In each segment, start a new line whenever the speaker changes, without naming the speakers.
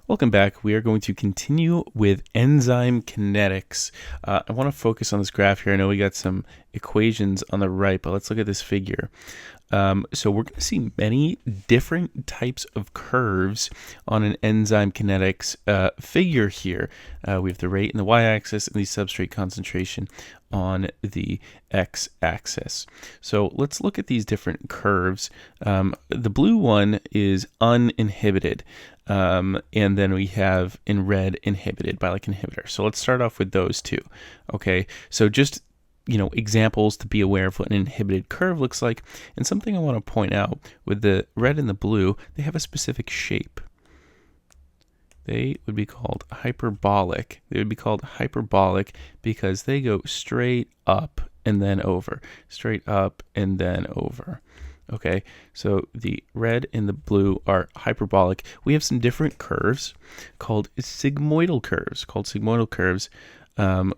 Welcome back. We are going to continue with enzyme kinetics. I want to focus on this graph here. I know we got some equations on the right, but let's look at this figure. So we're going to see many different types of curves on an enzyme kinetics figure here. We have the rate in the y-axis and the substrate concentration on the x-axis. So let's look at these different curves. The blue one is uninhibited. And then we have in red inhibited by like inhibitor. So let's start off with those two. Okay, so just examples to be aware of what an inhibited curve looks like. And something I want to point out with the red and the blue, they have a specific shape. They would be called hyperbolic. They would be called hyperbolic because they go straight up and then over, straight up and then over. Okay, so the red and the blue are hyperbolic. We have some different curves called sigmoidal curves,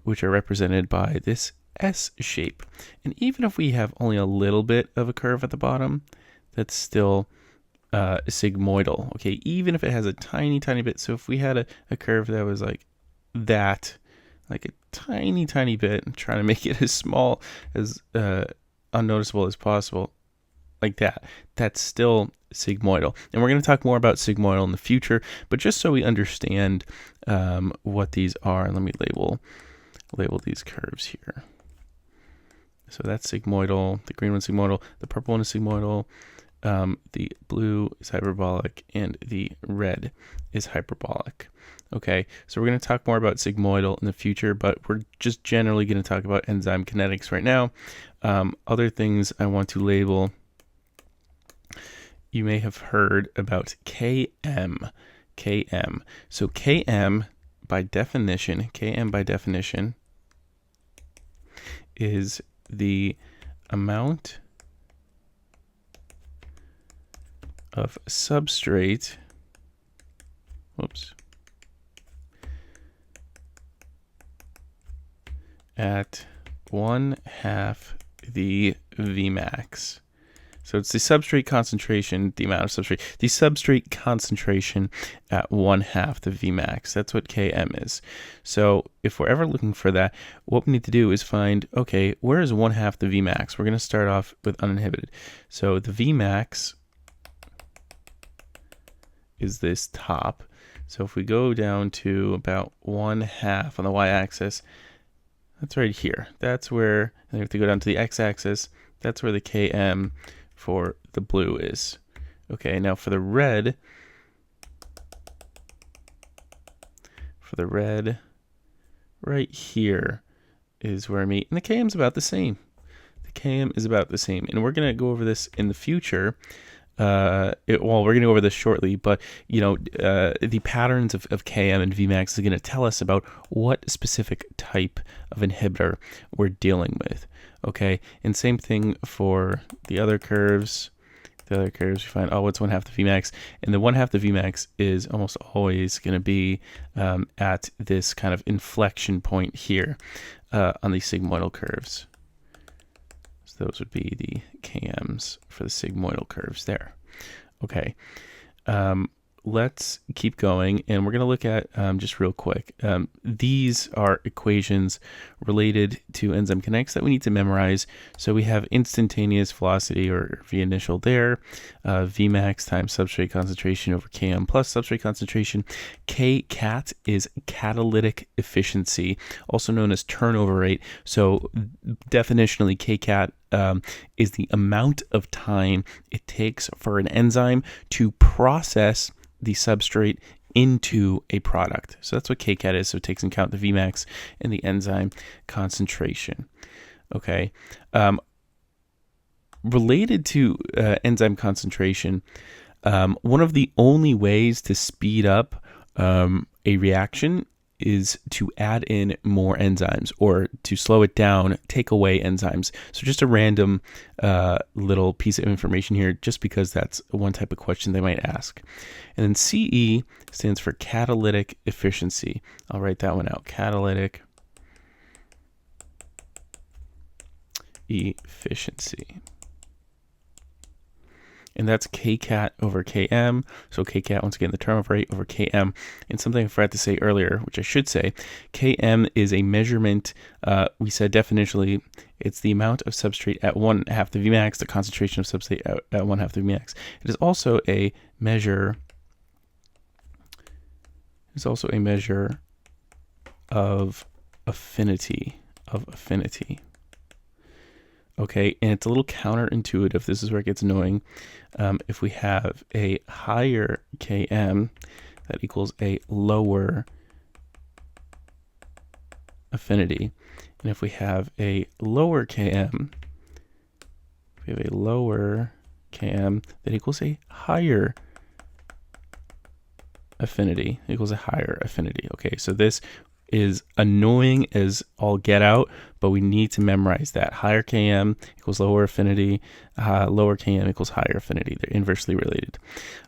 which are represented by this S shape. And even if we have only a little bit of a curve at the bottom, that's still sigmoidal. Okay, even if it has a tiny bit. So if we had a curve that was like that, like a tiny bit, I'm trying to make it as small as unnoticeable as possible, like that, that's still sigmoidal. And we're going to talk more about sigmoidal in the future, but just so we understand what these are, let me label these curves here. So that's sigmoidal, the green one's sigmoidal, the purple one is sigmoidal, the blue is hyperbolic, and the red is hyperbolic. Okay, so we're going to talk more about sigmoidal in the future, but we're just generally going to talk about enzyme kinetics right now. Other things I want to label: you may have heard about Km. So Km by definition is the amount of substrate, at 1/2 the Vmax. So it's the substrate concentration, the amount of substrate, the substrate concentration at 1/2 the Vmax. That's what Km is. So if we're ever looking for that, what we need to do is find, okay, where is 1/2 the Vmax? We're going to start off with uninhibited. So the Vmax is this top. So if we go down to about 1/2 on the y-axis, that's right here. That's where, and we have to go down to the x-axis. That's where the Km for the blue is. Okay, now for the red, right here is where I meet, and the Km is about the same. And we're going to go over this in the future. We're going to go over this shortly, but the patterns of Km and Vmax is going to tell us about what specific type of inhibitor we're dealing with. Okay, and same thing for the other curves. We find, what's 1/2 the Vmax? And the 1/2 the Vmax is almost always going to be at this kind of inflection point here on these sigmoidal curves. So those would be the Kms for the sigmoidal curves there. Okay, let's keep going, and we're going to look at, just real quick, these are equations related to enzyme kinetics that we need to memorize. So we have instantaneous velocity, or V initial there, Vmax times substrate concentration over Km plus substrate concentration. Kcat is catalytic efficiency, also known as turnover rate. So definitionally, Kcat is the amount of time it takes for an enzyme to process the substrate into a product. So that's what Kcat is. So it takes into account the Vmax and the enzyme concentration. Okay. Related to enzyme concentration, one of the only ways to speed up a reaction is to add in more enzymes, or to slow it down, take away enzymes. So just a random little piece of information here, just because that's one type of question they might ask. And then CE stands for catalytic efficiency. I'll write that one out. Catalytic efficiency. and that's kcat over km. So kcat, once again, the turnover rate over km. And something I forgot to say earlier, which I should say, km is a measurement. We said definitionally, it's the amount of substrate at 1/2 the Vmax, the concentration of substrate at 1/2 the Vmax. It is also a measure. It's also a measure of affinity. Okay, and it's a little counterintuitive. This is where it gets annoying. If we have a higher Km, that equals a lower affinity. And if we have a lower Km, that equals a higher affinity. Okay, so this is annoying as all get out, but we need to memorize that. Higher Km equals lower affinity, lower Km equals higher affinity. They're inversely related.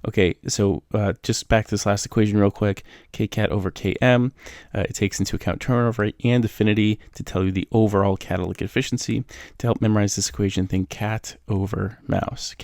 Okay, so just back to this last equation real quick. Kcat over Km, it takes into account turnover rate and affinity to tell you the overall catalytic efficiency. To help memorize this equation, think cat over mouse.